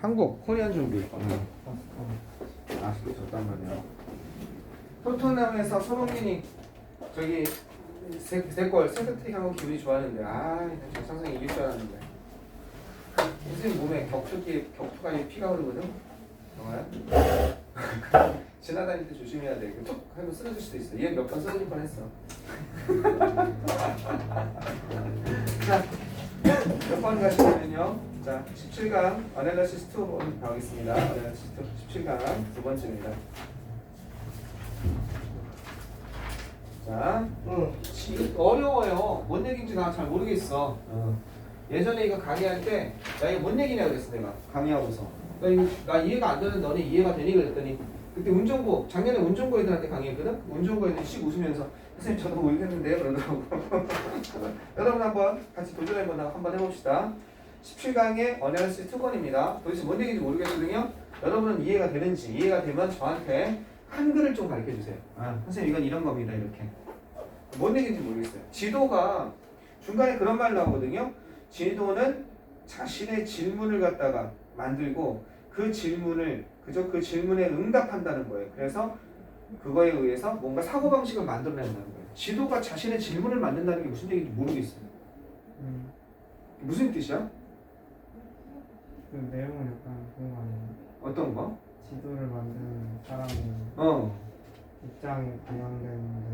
한국 코리안 준비. 아직도 졌단 말이야. 토트넘에서 손흥민이 저기 세골 세트트릭 한거 기분이 좋았는데 정상승이 이길 줄 알았는데 선생님 몸에 격투가 피가 흐르거든. 정말 지나다닐 때 조심해야 돼. 툭 하면 쓰러질 수도 있어. 얘 몇 번 쓰러질 뻔했어. 자, 몇 번 가시냐면요. 자, 17강 어널리시스 2 가겠습니다. 어널리시스 17강 두 번째입니다. 자, 어려워요. 뭔 얘기인지 나 잘 모르겠어. 예전에 이거 강의할 때 나 이거 뭔 얘기냐 그랬어. 내가 강의하고서 나 이해가 안 되는 너네 이해가 되니 그랬더니 그때 운전고 작년에 운전고 애들한테 강의했거든. 운전고 애들이 씩 웃으면서 선생님 저도 모르겠는데요 그러더라고. 여러분 한번 같이 한번 해봅시다. 17강의 어널리시스 2번입니다. 도대체 뭔 얘기인지 모르겠거든요. 여러분은 이해가 되는지, 이해가 되면 저한테 한글을 좀 가르쳐 주세요. 선생님 이건 이런 겁니다. 이렇게. 뭔 얘기인지 모르겠어요. 지도가 중간에 그런 말 나오거든요. 지도는 자신의 질문을 갖다가 만들고 그 질문에 응답한다는 거예요. 그래서 그거에 의해서 뭔가 사고방식을 만들어낸다는 거예요. 지도가 자신의 질문을 만든다는 게 무슨 얘기인지 모르겠어요. 무슨 뜻이야? 그 내용은 약간 그런 거 아니에요? 어떤 거? 지도를 만드는 사람이 입장이 방향되는데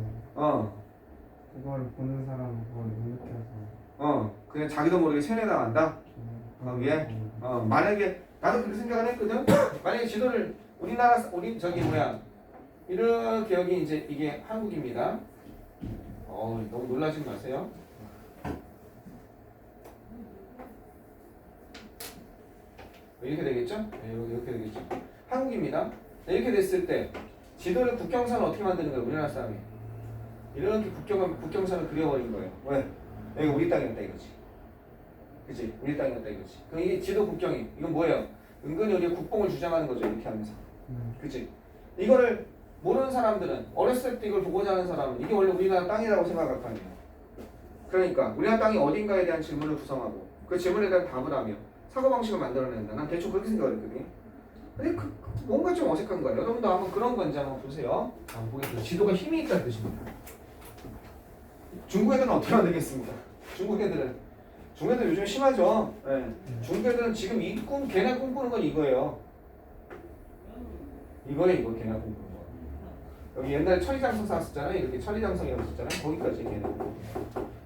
그거를 보는 사람은 그걸 못 느껴서 그냥 자기도 모르게 세뇌당한다? 위에? 만약에 나도 그렇게 생각을 했거든? 만약에 지도를 이렇게 여기 이제 이게 한국입니다. 너무 놀라지 마세요. 이렇게 되겠죠? 네, 이렇게 되겠죠. 한국입니다. 네, 이렇게 됐을 때 지도를 국경선을 어떻게 만드는 거예요? 우리나라 사람이 이렇게 국경선을 그려버린 거예요. 왜? 여기 우리 땅이었다 이거지. 그치? 우리 땅이었다 이거지. 그럼 이게 지도 국경이 이건 뭐예요? 은근히 우리가 국뽕을 주장하는 거죠. 이렇게 하면서. 그치? 이거를 모르는 사람들은 어렸을 때 이걸 보고자 하는 사람은 이게 원래 우리나라 땅이라고 생각할 거 아니에요. 그러니까 우리나라 땅이 어딘가에 대한 질문을 구성하고 그 질문에 대한 답을 하며 사고방식을 만들어낸다. 난 대충 그렇게 생각을 했거든요. 근데 뭔가 좀 어색한 거예요. 여러분도 한번 그런 건지 한번 보세요. 한번 보겠습니다. 지도가 힘이 있다는 뜻입니다. 중국 애들은 어떻게 만들겠습니다. 중국 애들 요즘 심하죠. 네. 중국 애들은 지금 걔네 꿈꾸는 건 이거예요. 이거 걔네 꿈꾸는 거. 여기 옛날에 천리장성 쌓았었잖아요. 이렇게 천리장성이라고 했었잖아요. 거기까지 걔네.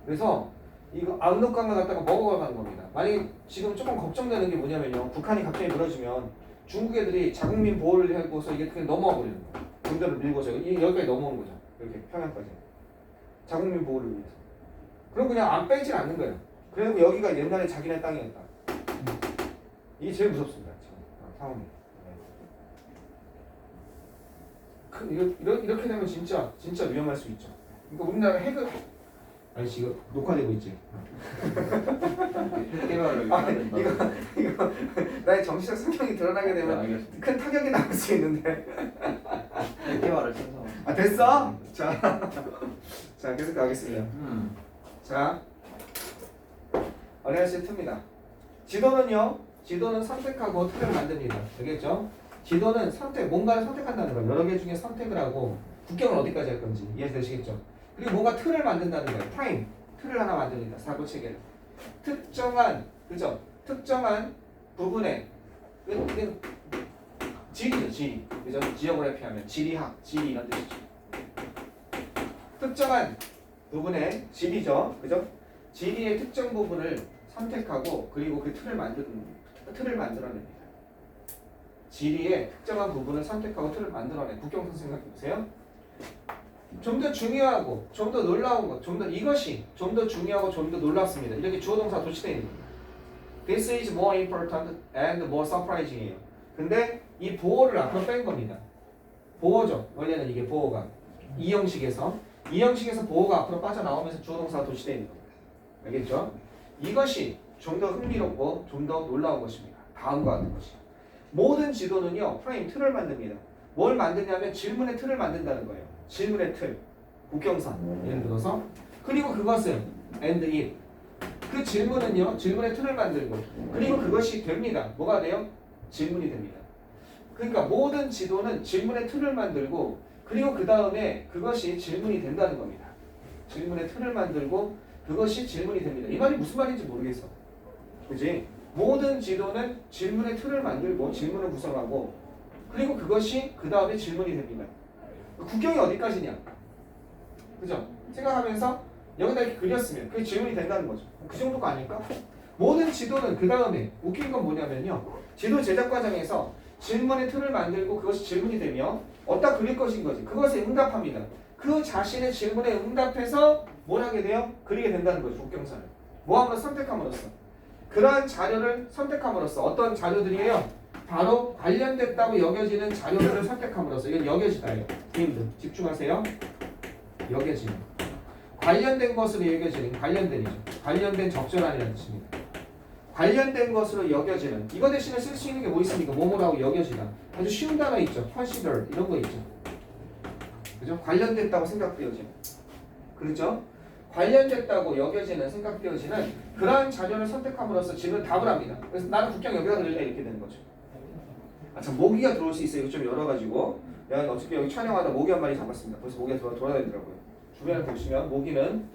그래서 이거 압록강을 갖다가 먹어가는 겁니다. 만약에 지금 조금 걱정되는 게 뭐냐면요. 북한이 갑자기 무너지면 중국 애들이 자국민 보호를 하고서 이게 그냥 넘어와 버리는 거예요. 군대를 밀고서 여기까지 넘어온 거죠. 이렇게 평양까지. 자국민 보호를 위해서. 그럼 그냥 안 빼질 않는 거예요. 그리고 여기가 옛날에 자기네 땅이었다. 이게 제일 무섭습니다. 지금 상황이. 이렇게 되면 진짜 위험할 수 있죠. 그러니까 우리나라 핵을 아니지 이거 녹화되고 있지. 이거 나의 정치적 성향이 드러나게 되면 큰 타격이 나올 수 있는데. 대화를 써서. 됐어? 자 계속 가겠습니다. 자 어널리시스 2입니다. 지도는 선택하고 틀을 만듭니다. 알겠죠? 지도는 뭔가를 선택한다는 거예요. 여러 개 중에 선택을 하고 국경을 어디까지 할 건지 이해되시겠죠? 그리고 뭔가 틀을 만든다는 거예요. 프레임, 틀을 하나 만듭니다. 사고 체계를. 특정한 부분에 지리죠, 지리. 그죠? 지오그래피 하면 지리학, 지리 이런 뜻이죠. 특정한 부분의 지리죠. 그죠? 지리의 특정 부분을 선택하고 그리고 그 틀을 만들어냅니다. 지리의 특정한 부분을 선택하고 틀을 만들어내. 국경선 생각해보세요. 좀 더 중요하고 좀 더 놀라운 것, 이것이 좀 더 중요하고 좀 더 놀랍습니다. 이렇게 주어동사 도치되어 있는 겁니다. This is more important and more surprising이에요. 근데 이 보호를 앞으로 뺀 겁니다. 보호죠. 원래는 이게 보호가 이 형식에서 보호가 앞으로 빠져나오면서 주어동사가 도치되어 있는 겁니다. 알겠죠? 이것이 좀 더 흥미롭고 좀 더 놀라운 것입니다. 다음과 같은 것이. 모든 지도는요, 프레임 틀을 만듭니다. 뭘 만드냐면 질문의 틀을 만든다는 거예요. 질문의 틀, 국경선 예를 들어서. 그리고 그것은 and if 그 질문은요, 질문의 틀을 만들고 그리고 그것이 됩니다. 뭐가 돼요? 질문이 됩니다. 그러니까 모든 지도는 질문의 틀을 만들고 그리고 그 다음에 그것이 질문이 된다는 겁니다. 질문의 틀을 만들고 그것이 질문이 됩니다. 이 말이 무슨 말인지 모르겠어. 그지? 모든 지도는 질문의 틀을 만들고 질문을 구성하고 그리고 그것이 그 다음에 질문이 됩니다. 국경이 어디까지냐? 그죠? 생각하면서 여기다 이렇게 그렸으면 그게 질문이 된다는 거죠. 그 정도가 아닐까? 모든 지도는 그 다음에 웃긴 건 뭐냐면요. 지도 제작 과정에서 질문의 틀을 만들고 그것이 질문이 되며 어디다 그릴 것인 거지. 그것에 응답합니다. 그 자신의 질문에 응답해서 뭘 하게 돼요? 그리게 된다는 거죠. 국경선을. 뭐함으로써 선택함으로써. 그러한 자료를 선택함으로써 어떤 자료들이에요? 바로 관련됐다고 여겨지는 자료들을 선택함으로써. 이건 여겨지다예요. 님들 집중하세요. 여겨지는. 관련된 것으로 여겨지는 관련된이죠. 관련된 적절한이라는 뜻입니다. 관련된 것으로 여겨지는. 이거 대신에 쓸 수 있는 게 뭐 있습니까? 뭐뭐라고 여겨지다. 아주 쉬운 단어 있죠. consider 이런 거 있죠. 그죠? 관련됐다고 생각되어지는. 그렇죠? 관련됐다고 여겨지는 생각되어지는 그러한 자료를 선택함으로써 지금 답을 합니다. 그래서 나는 국경 여기다 그릴래 이렇게 되는 거죠. 아 참 모기가 들어올 수 있어요. 이거 좀 열어가지고 내가 어차피 여기 촬영하다 모기 한 마리 잡았습니다. 그래서 모기가 돌아다니더라고요. 주변을 보시면 모기는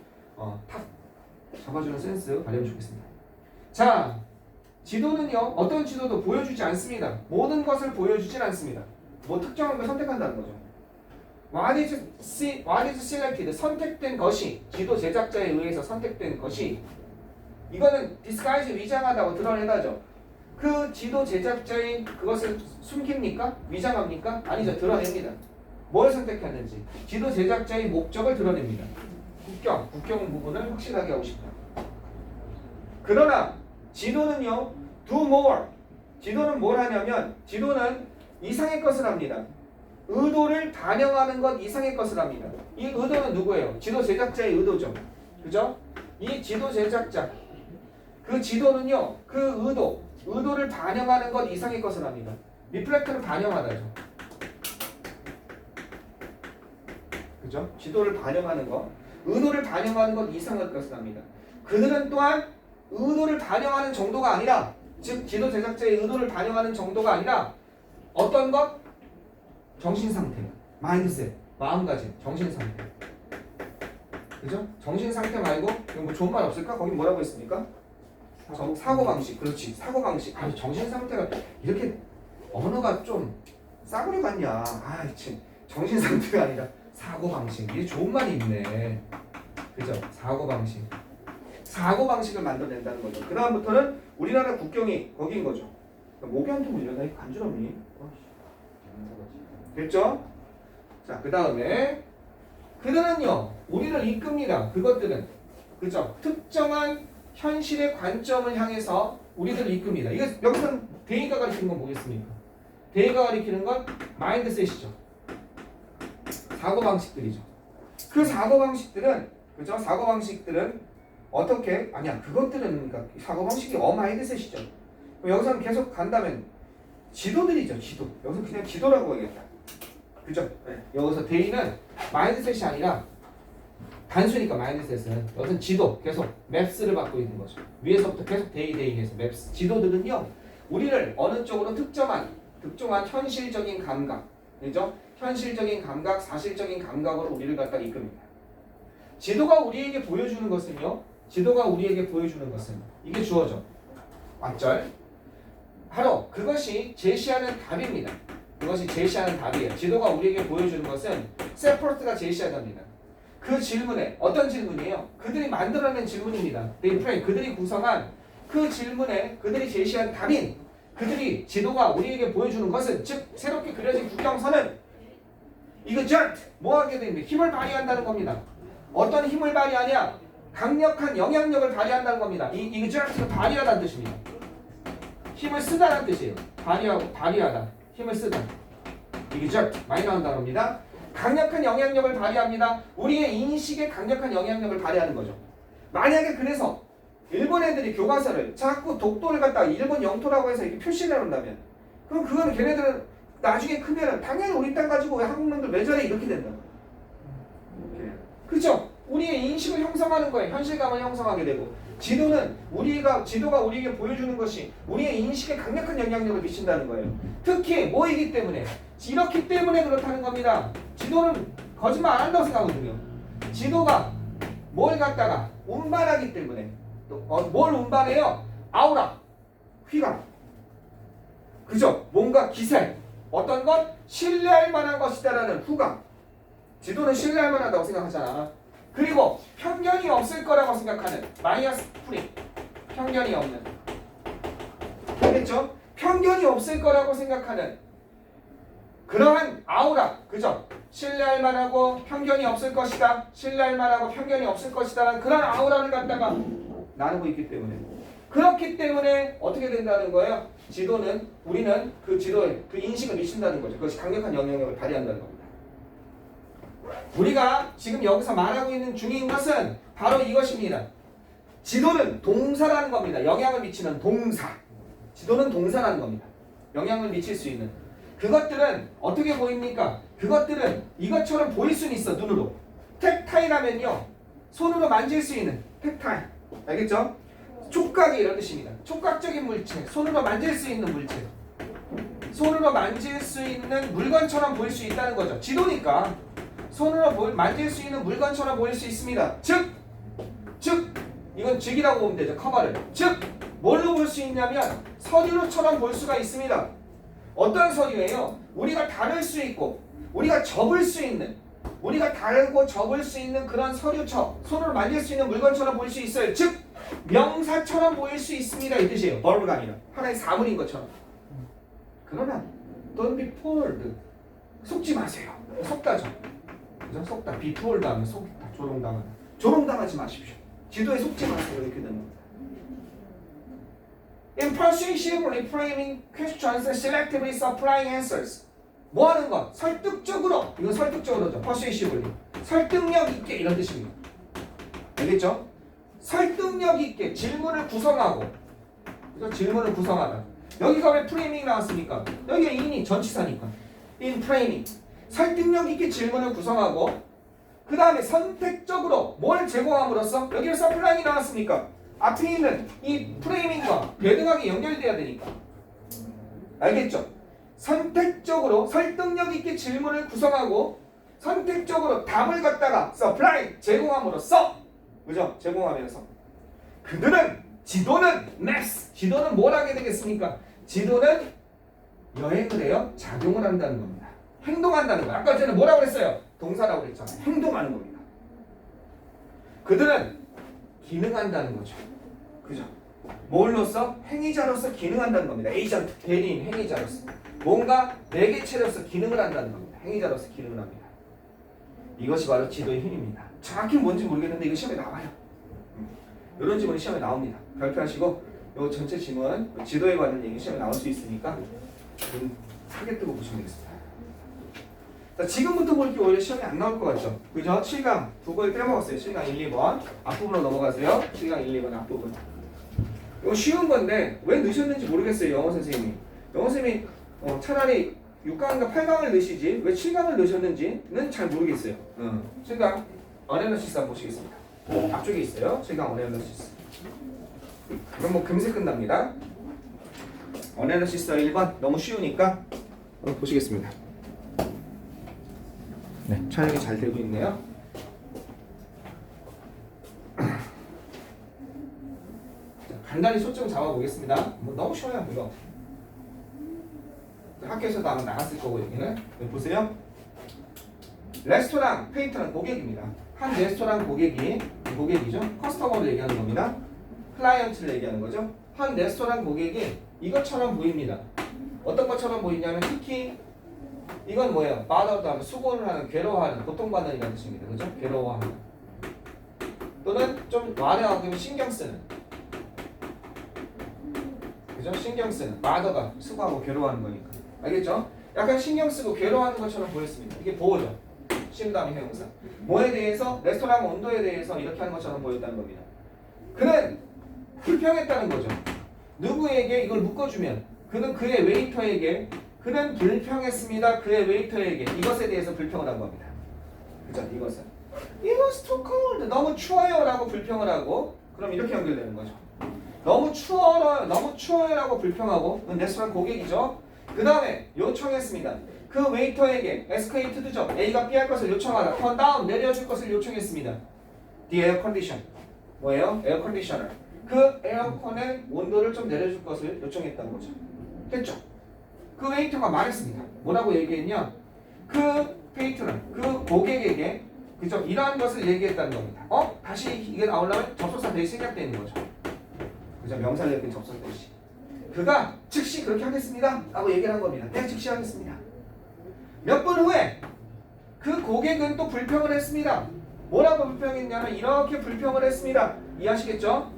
탁 잡아주는 센스 발휘하면 좋겠습니다. 자, 지도는요 어떤 지도도 보여주지 않습니다. 모든 것을 보여주진 않습니다. 뭐 특정한 걸 선택한다는 거죠. What is selected? 선택된 것이 지도 제작자에 의해서 선택된 것이 이거는 disguise 위장하다고 드러내다죠. 그 지도 제작자인 그것을 숨깁니까? 위장합니까? 아니죠. 드러냅니다. 뭘 선택했는지 지도 제작자의 목적을 드러냅니다. 국경 부분을 확실하게 하고 싶다. 그러나 지도는요 do more. 지도는 뭘 하냐면 지도는 이상의 것을 합니다. 의도를 반영하는 것 이상의 것을 합니다. 이 의도는 누구예요? 지도 제작자의 의도죠. 그죠? 이 지도 제작자 그 지도는요 그 의도를 반영하는 것 이상의 것을 합니다. 리플렉터를 반영하다죠. 그죠? 지도를 반영하는 것 의도를 반영하는 것 이상의 것을 합니다. 그들은 또한 의도를 반영하는 정도가 아니라 즉 지도 제작자의 의도를 반영하는 정도가 아니라 어떤 것? 정신상태, 마인드셋, 마음가짐, 정신상태. 그죠? 정신상태 말고 뭐 좋은 말 없을까? 거기 뭐라고 했습니까? 사고방식. 그렇지. 사고방식. 아니 정신상태가 이렇게 언어가 좀 싸구려 같냐. 아이 참 정신상태가 아니라 사고방식. 이게 좋은 말이 있네. 그죠? 사고방식. 사고방식을 만들어낸다는 거죠. 그 다음부터는 우리나라 국경이 거기인 거죠. 목이 한 통을 이러다 간지럽니? 됐죠? 자, 그 다음에 그들은요 우리를 이끕니다. 그것들은 그죠? 특정한 현실의 관점을 향해서 우리들을 이끕니다. 이거 여기서는 대의가 가리키는 건 뭐겠습니까? 대의가 가리키는 건 마인드셋이죠. 사고방식들이죠. 그 사고방식들은 그죠? 사고방식들은 어떻게? 아니야 그것들은 그러니까 사고방식이 어마인드셋이죠. 여기서는 계속 간다면 지도들이죠. 지도. 여기서 그냥 지도라고 하겠다. 그죠? 네. 여기서 대의는 마인드셋이 아니라 단수니까 마인드셋은 여기서 지도 계속 맵스를 받고 있는 거죠. 위에서부터 계속 대의해서 맵스. 지도들은요 우리를 어느 쪽으로 특정한 현실적인 감각, 그죠? 현실적인 감각, 사실적인 감각으로 우리를 갖다 이끕니다. 지도가 우리에게 보여주는 것은요. 지도가 우리에게 보여주는 것은 이게 주어져. 맞절. 바로 그것이 제시하는 답입니다. 그것이 제시하는 답이에요. 지도가 우리에게 보여주는 것은 세포르트가 제시하답니다. 그 질문에 어떤 질문이에요? 그들이 만들어낸 질문입니다. 그들이 구성한 그 질문에 그들이 제시한 답인 그들이 지도가 우리에게 보여주는 것은 즉 새롭게 그려진 국경선은 이거죠. 뭐 하게 됩니까? 힘을 발휘한다는 겁니다. 어떤 힘을 발휘하냐? 강력한 영향력을 발휘한다는 겁니다. 이거죠. 발휘하다는 뜻입니다. 힘을 쓰다는 뜻이에요. 발휘하다. 힘을 쓰다. 이거죠. 많이 나온다는 겁니다. 강력한 영향력을 발휘합니다. 우리의 인식에 강력한 영향력을 발휘하는 거죠. 만약에 그래서 일본 애들이 교과서를 자꾸 독도를 갖다가 일본 영토라고 해서 이렇게 표시를 해놓는다면 그럼 그거는 걔네들은 나중에 크면은 당연히 우리 땅 가지고 왜 한국 놈들 왜 저래 이렇게 된다. 그렇죠? 우리의 인식을 형성하는 거예요. 현실감을 형성하게 되고 지도가 우리에게 보여주는 것이 우리의 인식에 강력한 영향력을 미친다는 거예요. 특히 뭐이기 때문에 이렇기 때문에 그렇다는 겁니다. 지도는 거짓말 안 한다고 생각하거든요. 지도가 뭘 갖다가 운반하기 때문에 뭘 운반해요? 아우라, 휘감, 그죠? 뭔가 기세, 어떤 것 신뢰할 만한 것이다라는 후감. 지도는 신뢰할 만하다고 생각하잖아. 그리고 편견이 없을 거라고 생각하는 마이너스 프리, 편견이 없는, 알겠죠? 편견이 없을 거라고 생각하는 그러한 아우라, 그죠? 신뢰할 만하고 편견이 없을 것이다, 신뢰할 만하고 편견이 없을 것이다라는 그런 아우라를 갖다가 나누고 있기 때문에, 그렇기 때문에 어떻게 된다는 거예요? 우리는 그 지도에 그 인식을 미친다는 거죠. 그것이 강력한 영향력을 발휘한다는 겁니다. 우리가 지금 여기서 말하고 있는 중인 것은 바로 이것입니다. 지도는 동사라는 겁니다. 영향을 미치는 동사. 지도는 동사라는 겁니다. 영향을 미칠 수 있는. 그것들은 어떻게 보입니까? 그것들은 이것처럼 보일 수는 있어, 눈으로. 텍타일하면요, 손으로 만질 수 있는 텍타일. 알겠죠? 촉각이 이런 뜻입니다. 촉각적인 물체, 손으로 만질 수 있는 물체. 손으로 만질 수 있는 물건처럼 보일 수 있다는 거죠. 지도니까 손으로 만질 수 있는 물건처럼 보일 수 있습니다. 즉 이건 즉이라고 보면 되죠. 커버를. 즉 뭘로 볼 수 있냐면 서류처럼 볼 수가 있습니다. 어떤 서류예요? 우리가 다룰 수 있고 우리가 접을 수 있는, 우리가 다루고 접을 수 있는 그런 서류처럼, 손으로 만질 수 있는 물건처럼 보일 수 있어요. 즉 명사처럼 보일 수 있습니다, 이 뜻이에요. 버브가 아니라 하나의 사물인 것처럼. 그러나 don't be fooled, 속지 마세요. 속다죠. 그죠? 속다. be fooled 하면 속다, 조롱당하다. 조롱당하지 마십시오. 지도에 속지 마세요. 이렇게 되는 겁니다. In persuasively framing questions and selectively supplying answers. 뭐 하는 것? 설득적으로. 이건 설득적으로죠. persuasively. 설득력 있게, 이런 뜻입니다. 알겠죠? 설득력 있게 질문을 구성하고. 그래서 질문을 구성하다. 여기가 왜 프레이밍 나왔습니까? 여기가 인이 전치사니까. In framing. 설득력 있게 질문을 구성하고, 그 다음에 선택적으로 뭘 제공함으로써, 여기에 서플라잉이 나왔습니까? 앞에 있는 이 프레이밍과 배등하게 연결돼야 되니까. 알겠죠? 선택적으로 설득력 있게 질문을 구성하고 선택적으로 답을 갖다가 서플라이, 제공함으로써, 그죠? 제공하면서 지도는 maps, 지도는 뭘 하게 되겠습니까? 지도는 여행을 해요? 작용을 한다는 겁니다. 행동한다는 거예요. 아까 전에 뭐라고 그랬어요? 동사라고 그랬잖아요. 행동하는 겁니다. 그들은 기능한다는 거죠. 그죠? 뭘로써? 행위자로서 기능한다는 겁니다. 에이전트, 대리인, 행위자로서. 뭔가 매개체로서 기능을 한다는 겁니다. 행위자로서 기능을 합니다. 이것이 바로 지도의 힘입니다. 정확히 뭔지 모르겠는데 이거 시험에 나와요. 이런 지문이 시험에 나옵니다. 발표하시고 이 전체 지문, 지도에 관한 얘기 시험에 나올 수 있으니까 좀 크게 뜨고 보시면 되겠습니다. 자, 지금부터 볼 게 오히려 시험에 안 나올 것 같죠? 그죠? 7강 두 걸 빼먹었어요. 7강 1, 2번 앞부분으로 넘어가세요. 7강 1, 2번 앞부분. 이거 쉬운 건데 왜 넣으셨는지 모르겠어요. 영어 선생님이. 영어 선생님이 차라리 6강인가 8강을 넣으시지 왜 7강을 넣으셨는지는 잘 모르겠어요. 7강 어널리시스 한번 보시겠습니다. 앞쪽에 있어요. 7강 어널리시스. 그럼 뭐 금세 끝납니다. 어널리시스 1번 너무 쉬우니까 보시겠습니다. 네, 촬영이 잘 되고 있네요. 자, 간단히 초점 잡아보겠습니다. 뭐 너무 쉬워요, 이거. 학교에서도 아마 나갔을 거고 여기는. 네, 보세요. 레스토랑, 페이트는 고객입니다. 한 레스토랑 고객이죠. 커스터머를 얘기하는 겁니다. 클라이언트를 얘기하는 거죠. 한 레스토랑 고객이 이것처럼 보입니다. 어떤 것처럼 보이냐면 특히 이건 뭐예요? bothered 하면 수고를 하는, 괴로워하는, 고통받는 이라는 뜻입니다. 그죠? 괴로워하는. 또는 좀 완화하게 신경 쓰는. 그죠? 신경 쓰는. bothered가 수고하고 괴로워하는 거니까. 알겠죠? 약간 신경 쓰고 괴로워하는 것처럼 보였습니다. 이게 보호죠. 신 다음에 형용사. 뭐에 대해서? 레스토랑 온도에 대해서 이렇게 하는 것처럼 보였다는 겁니다. 그는 불평했다는 거죠. 누구에게 이걸 묶어주면 그는 그의 웨이터에게 그는 불평했습니다. 그의 웨이터에게 이것에 대해서 불평을 한 겁니다. 그죠? 이것은 It was too cold. 너무 추워요 라고 불평을 하고 그럼 이렇게 연결되는 거죠. 너무 추워요 라고 불평하고 그건 레스토랑 고객이죠. 그 다음에 요청했습니다. 그 웨이터에게 에스컬레이트드죠. A가 B 할 것을 요청하다. 턴 다운 내려줄 것을 요청했습니다. The air condition. 뭐예요? 에어 컨디셔너. 그 에어컨의 온도를 좀 내려줄 것을 요청했다는 거죠. 됐죠? 그 웨이터가 말했습니다. 뭐라고 얘기했냐? 그 페이트는 그 고객에게 그죠? 이러한 것을 얘기했다는 겁니다. 다시 이게 나오려면 접속사 대시 생략되는 거죠. 그죠? 명사를 엮인 접속사 대시. 그가 즉시 그렇게 하겠습니다. 라고 얘기를 한 겁니다. 네, 즉시 하겠습니다. 몇 분 후에 그 고객은 또 불평을 했습니다. 뭐라고 불평했냐면 이렇게 불평을 했습니다. 이해하시겠죠?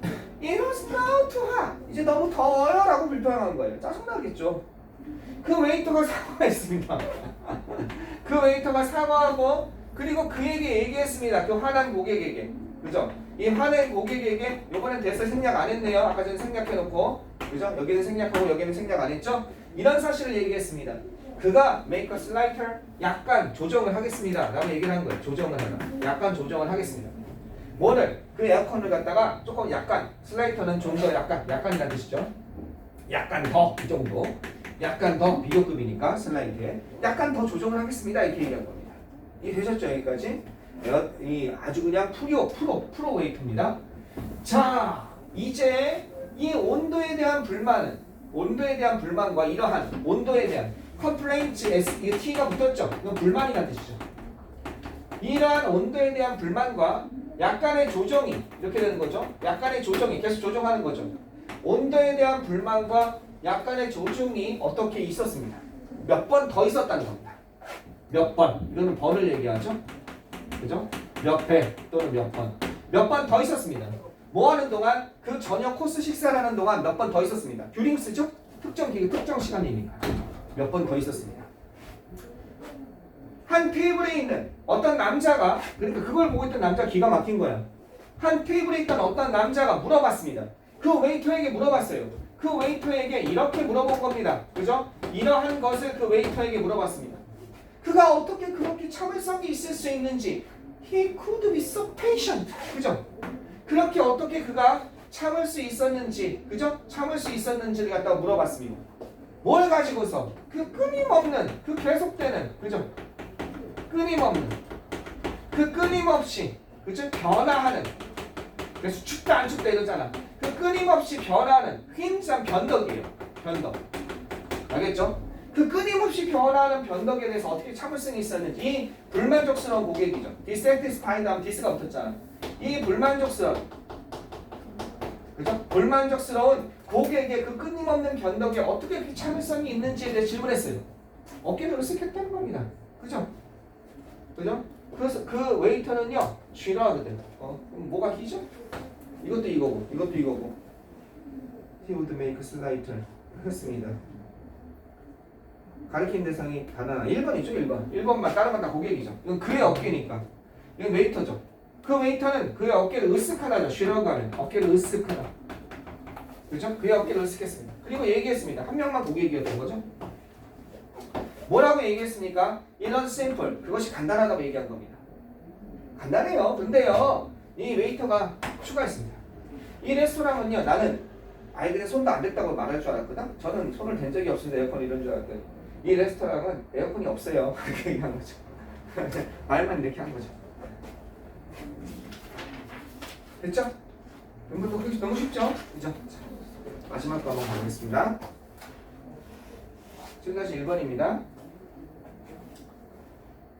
It was now too hot. 이제 너무 더워요 라고 불평한 거예요. 짜증나겠죠? 그 웨이터가 사과했습니다. 그 웨이터가 사과하고 그리고 그에게 얘기했습니다. 그 화난 고객에게. 그죠? 이 화난 고객에게 요번엔 대사 생략 안 했네요. 아까 전에 생략해놓고 그죠? 여기는 생략하고 여기는 생략 안 했죠? 이런 사실을 얘기했습니다. 그가 make a slighter 약간 조정을 하겠습니다 라고 얘기를 한 거예요. 조정을 하라. 약간 조정을 하겠습니다. 뭐를? 그 에어컨을 갖다가 조금 약간 슬라이터는 좀 더 약간이라는 뜻이죠. 약간 더 이 정도 약간 더 비교급이니까 슬라이드에 약간 더 조정을 하겠습니다 이렇게 얘기한 겁니다. 이해되셨죠? 여기까지? 이 아주 그냥 프로 웨이트입니다. 자 이제 이 온도에 대한 불만과 이러한 온도에 대한 complaints 이 T가 붙었죠. 이건 불만이라는 뜻이죠. 이러한 온도에 대한 불만과 약간의 조정이 이렇게 되는 거죠. 약간의 조정이 계속 조정하는 거죠. 온도에 대한 불만과 약간의 조정이 어떻게 있었습니다. 몇 번 더 있었다는 겁니다. 몇 번. 이거는 번을 얘기하죠. 그죠? 몇 배 또는 몇 번. 몇 번 더 있었습니다. 뭐 하는 동안? 그 저녁 코스 식사를 하는 동안 몇 번 더 있었습니다. 듀링스죠? 특정 기간, 특정 시간이니까. 몇 번 더 있었습니다. 한 테이블에 있는 어떤 남자가 그러니까 그걸 보고 있던 남자가 기가 막힌 거야. 한 테이블에 있던 어떤 남자가 물어봤습니다. 그 웨이터에게 물어봤어요. 그 웨이터에게 이렇게 물어본 겁니다. 그죠? 이러한 것을 그 웨이터에게 물어봤습니다. 그가 어떻게 그렇게 참을성이 있을 수 있는지 He could be so patient. 그죠? 그렇게 어떻게 그가 참을 수 있었는지 그죠? 참을 수 있었는지를 갖다가 물어봤습니다. 뭘 가지고서? 그 끊임없는 그 계속되는 그죠? 끊임없이 그죠? 변화하는 그래서 춥다 안 춥다 이러잖아. 그 끊임없이 변화하는 휘임산 변덕이에요. 변덕. 알겠죠? 그 끊임없이 변화하는 변덕에 대해서 어떻게 참을성이 있었는지 이 불만족스러운 고객이죠. dissatisfied 하면 dis가 붙었잖아. 이 불만족스러운 그죠? 불만족스러운 고객의 그 끊임없는 변덕에 어떻게 그 참을성이 있는지에 대해 질문했어요. 어깨를 으쓱했다는 겁니다. 그죠? 그죠? 그래서 그 웨이터는요 싫어하거든. 그럼 뭐가 기죠? 이것도 이거고 이것도 이거고. He would make slighter. 했습니다. 가리킨 대상이 단하나 1번이죠 1번. 1번만 다른 건 다 고객이죠. 이건 그의 어깨니까. 이건 웨이터죠. 그 웨이터는 그의 어깨를 으쓱하다죠. 싫어하는 어깨를 으쓱하다. 그죠? 그의 어깨를 으쓱했습니다. 그리고 얘기했습니다. 한 명만 고객이었던 거죠. 뭐라고 얘기했습니까? 이런 simple. 그것이 간단하다고 얘기한 겁니다. 간단해요. 근데요. 이 웨이터가 추가했습니다. 이 레스토랑은요. 나는 아이들의 손도 안 댔다고 말할 줄 알았거든. 저는 손을 댄 적이 없는데 에어컨 이런 줄 알았더니 이 레스토랑은 에어컨이 없어요. 그렇게 얘기한 거죠. 말만 이렇게 한 거죠. 됐죠? 너무 쉽죠? 그죠? 마지막 거 한번 보겠습니다. 지금까지 1번입니다.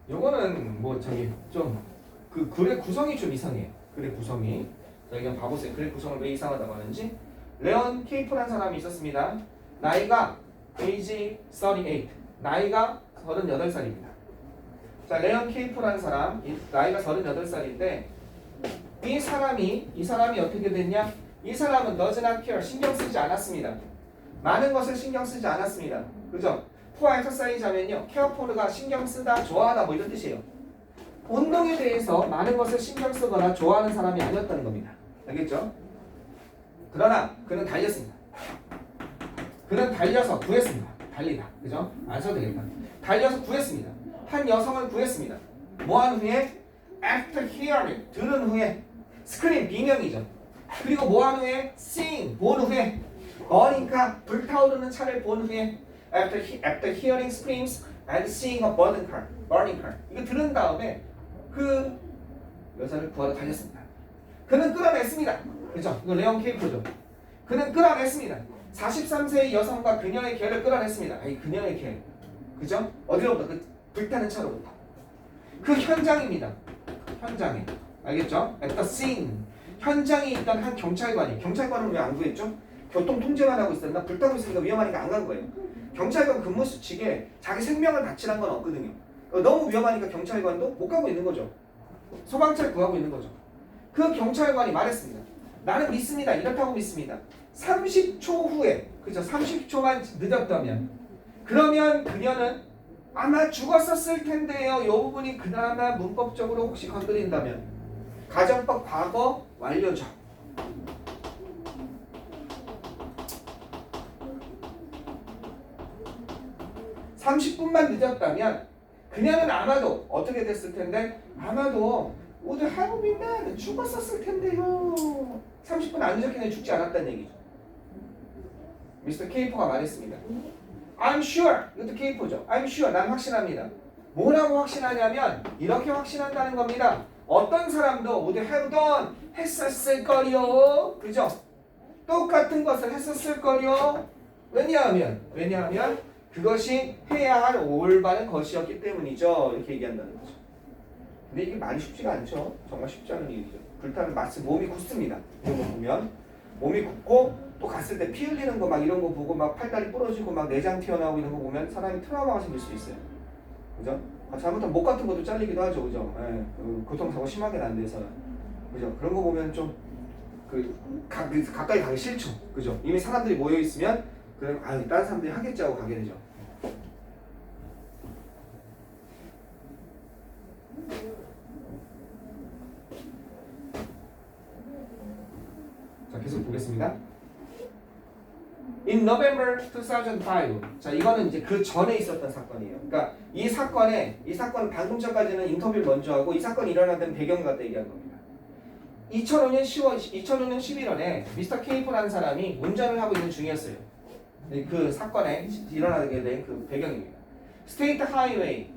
요거는 뭐 저기 좀 그 글의 구성이 좀 이상해요. 글의 구성이. 자, 이건 봐보세요. 글의 구성을 왜 이상하다고 하는지. 레온 케이프라는 사람이 있었습니다. 나이가 age 38. 나이가 38살입니다. 자, 레온 케이프라는 사람, 나이가 38살인데 이 사람이 어떻게 됐냐? 이 사람은 does not care, 신경 쓰지 않았습니다. 많은 것을 신경 쓰지 않았습니다. 그죠? for exercise 하면요. care for가 신경 쓰다, 좋아하다 뭐 이런 뜻이에요. 운동에 대해서 많은 것을 신경 쓰거나 좋아하는 사람이 아니었다는 겁니다. 알겠죠? 그러나 그는 달렸습니다. 그는 달려서 구했습니다. 달리다. 그죠? 안 써도 되겠다. 달려서 구했습니다. 한 여성을 구했습니다. 뭐한 후에 after hearing 들은 후에 scream 비명이죠. 그리고 뭐 한 후에 seeing 본 후에 burning 불타오르는 차를 본 후에 after hearing screams and seeing a burning car 이거 들은 다음에 그 여자를 구하러 달렸습니다. 그는 끌어냈습니다. 그죠? 이거 레온 케이프죠. 그는 끌어냈습니다. 43세의 여성과 그녀의 개를 끌어냈습니다. 아니 그녀의 개. 그죠? 어디로부터? 그 불타는 차로부터. 그 현장입니다. 현장에. 알겠죠? at the scene. 현장에 있던 한 경찰관이. 경찰관은 왜 안 구했죠? 교통 통제만 하고 있었나? 불타고 있으니까 위험하니까 안 간 거예요. 경찰관 근무 수칙에 자기 생명을 바치라는 건 없거든요. 너무 위험하니까 경찰관도 못 가고 있는 거죠. 소방차를 구하고 있는 거죠. 그 경찰관이 말했습니다. 나는 믿습니다. 이렇다고 믿습니다. 30초 후에, 그죠? 30초만 늦었다면, 그러면 그녀는 아마 죽었었을 텐데요. 이 부분이 그나마 문법적으로 혹시 건드린다면, 가정법 과거 완료죠. (30분만) 늦었다면 그녀는 아마도 어떻게 됐을 텐데 아마도 would have been dead 죽었었을 텐데요. 30분 안 늦었기는 죽지 않았다는 얘기죠. 미스터 케이퍼가 말했습니다. I'm sure. 이것도 케이퍼죠. I'm sure. 난 확신합니다. 뭐라고 확신하냐면 이렇게 확신한다는 겁니다. 어떤 사람도 would have done 했었을 거요. 그죠? 똑같은 것을 했었을 거요. 왜냐하면 그것이 해야 할 올바른 것이었기 때문이죠. 이렇게 얘기한다는 거죠. 근데 이게 많이 쉽지가 않죠. 정말 쉽지 않은 일이죠. 불타는 마치 몸이 굳습니다. 이런 거 보면 몸이 굳고 또 갔을 때 피 흘리는 거 막 이런 거 보고 막 팔다리 부러지고 막 내장 튀어나오고 이런 거 보면 사람이 트라우마가 생길 수 있어요. 그죠? 잘못하면 목 같은 것도 잘리기도 하죠. 그죠? 예, 교통사고 심하게 난 데서는. 그죠? 그런 거 보면 좀 가까이 가기 싫죠. 그죠? 이미 사람들이 모여 있으면 그럼 다른 사람들이 하겠지 하고 가게 되죠. 자, 계속 보겠습니다. In November 2005. 자, 이거는 이제 그 전에 있었던 사건이에요. 그러니까 이 사건 방금 전까지는 인터뷰를 먼저 하고 이 사건이 일어나던 배경을 갖다 얘기한 겁니다. 2005년 11월에 미스터 케이프라는 사람이 운전을 하고 있는 중이었어요. 그 사건에 일어나게 된 그 배경입니다. 스테이트 하이웨이 1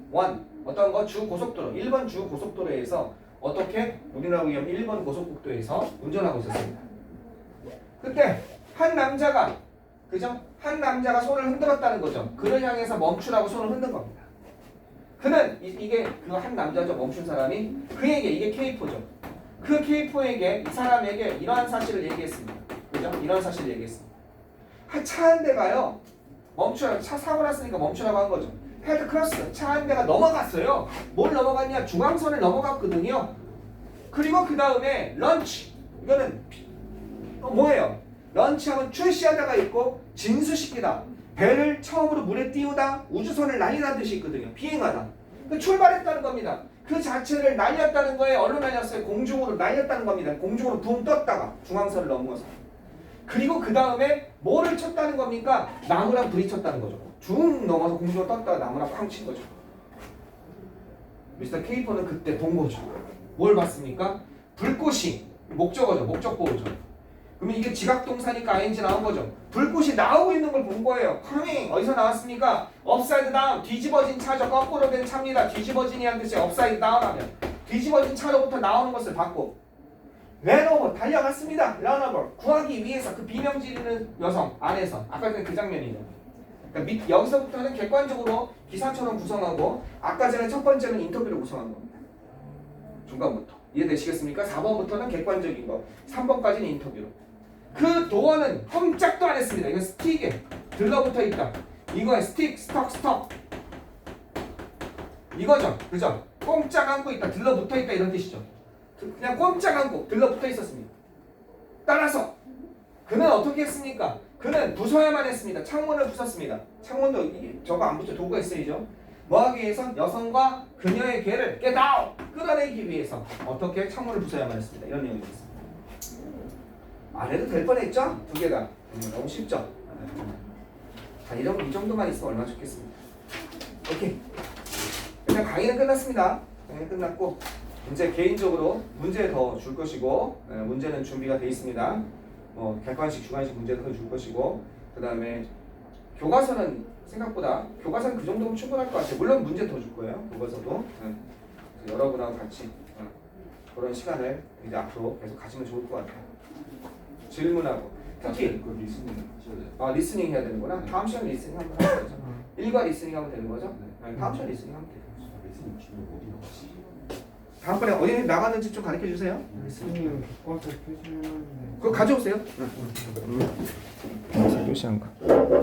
어떤 거 주고속도로 1번 주고속도로에서 어떻게 우리나라 위험 1번 고속국도에서 운전하고 있었습니다. 그때 한 남자가 그죠? 한 남자가 손을 흔들었다는 거죠. 그를 향해서 멈추라고 손을 흔든 겁니다. 그는 이게 그 한 남자죠. 멈춘 사람이 그에게 이게 케이포죠. 그 케이포에게 이 사람에게 이러한 사실을 얘기했습니다. 그죠? 이런 사실을 얘기했습니다. 차 한 대가요. 멈추라고 차 사고 났으니까 멈추라고 한 거죠. 헤드 크로스 차 한 대가 넘어갔어요. 뭘 넘어갔냐? 중앙선을 넘어갔거든요. 그리고 그 다음에 런치 이거는 뭐예요? 런치하면 출시하다가 있고 진수시키다. 배를 처음으로 물에 띄우다 우주선을 날리다는 뜻이 있거든요. 비행하다. 출발했다는 겁니다. 그 자체를 날렸다는 거에 어디로 날렸어요? 공중으로 날렸다는 겁니다. 공중으로 붕 떴다가 중앙선을 넘어서. 그리고 그 다음에 뭐를 쳤다는 겁니까? 나무랑 부딪혔다는 거죠. 쭉 넘어서 공중으로 떴다가 나무랑 쾅 친 거죠. 미스터 케이퍼는 그때 본 거죠. 뭘 봤습니까? 불꽃이 목적어죠. 목적보호죠. 그러면 이게 지각동사니까 ing 나온 거죠. 불꽃이 나오고 있는 걸 본 거예요. coming 어디서 나왔습니까? upside down 뒤집어진 차죠. 거꾸로 된 차입니다. 뒤집어진이라는 뜻이 upside down 하면 뒤집어진 차로부터 나오는 것을 봤고 ran over 달려갔습니다. run over 구하기 위해서 그 비명 지르는 여성 안에서 아까 전에 그 장면이죠. 그러니까 여기서부터는 객관적으로 기사처럼 구성하고 아까 전에 첫 번째는 인터뷰로 구성한 겁니다. 중간부터 이해되시겠습니까? 4번부터는 객관적인 거 3번까지는 인터뷰로. 그 도어는 꼼짝도 안 했습니다. 이건 스틱에 들러붙어 있다. 이거에 스틱, 스톡 이거죠. 그죠? 꼼짝 않고 있다. 들러붙어 있다 이런 뜻이죠. 그냥 꼼짝 않고 들러붙어 있었습니다. 따라서 그는 어떻게 했습니까? 그는 부숴야만 했습니다. 창문을 부쉈습니다. 창문도 저거 안 붙여 도구가 있어야죠. 뭐 하기 위해서? 여성과 그녀의 개를 get out! 끌어내기 위해서 어떻게 창문을 부숴야만 했습니다. 이런 내용이 있습니다. 안 해도 될 뻔했죠? 두 개가. 너무 쉽죠? 자, 이 정도만 있으면 얼마나 좋겠습니다. 오케이. 일단 강의는 끝났습니다. 강의는 끝났고 이제 개인적으로 문제 더 줄 것이고 문제는 준비가 돼 있습니다. 객관식, 주관식 문제도 더 줄 것이고 그 다음에 교과서는 생각보다 교과서는 그 정도면 충분할 것 같아요. 물론 문제 더 줄 거예요. 교과서도. 그래서 여러분하고 같이 그런 시간을 이제 앞으로 계속 가시면 좋을 것 같아요. 질문하고 특히 그 리스닝 하셔야 돼요. 리스닝 해야 되는구나. 다음 시간에 리스닝 한번 하는 거죠. 일과 리스닝 하면 되는 거죠. 다음 시간에 리스닝 하면 돼요. 리스닝 주면 어디 나가시? 다음번에 어디 나갔는지 좀 가르쳐 주세요. 리스닝 교과서 표시해놨는데 그거 가져오세요. 교시한 거.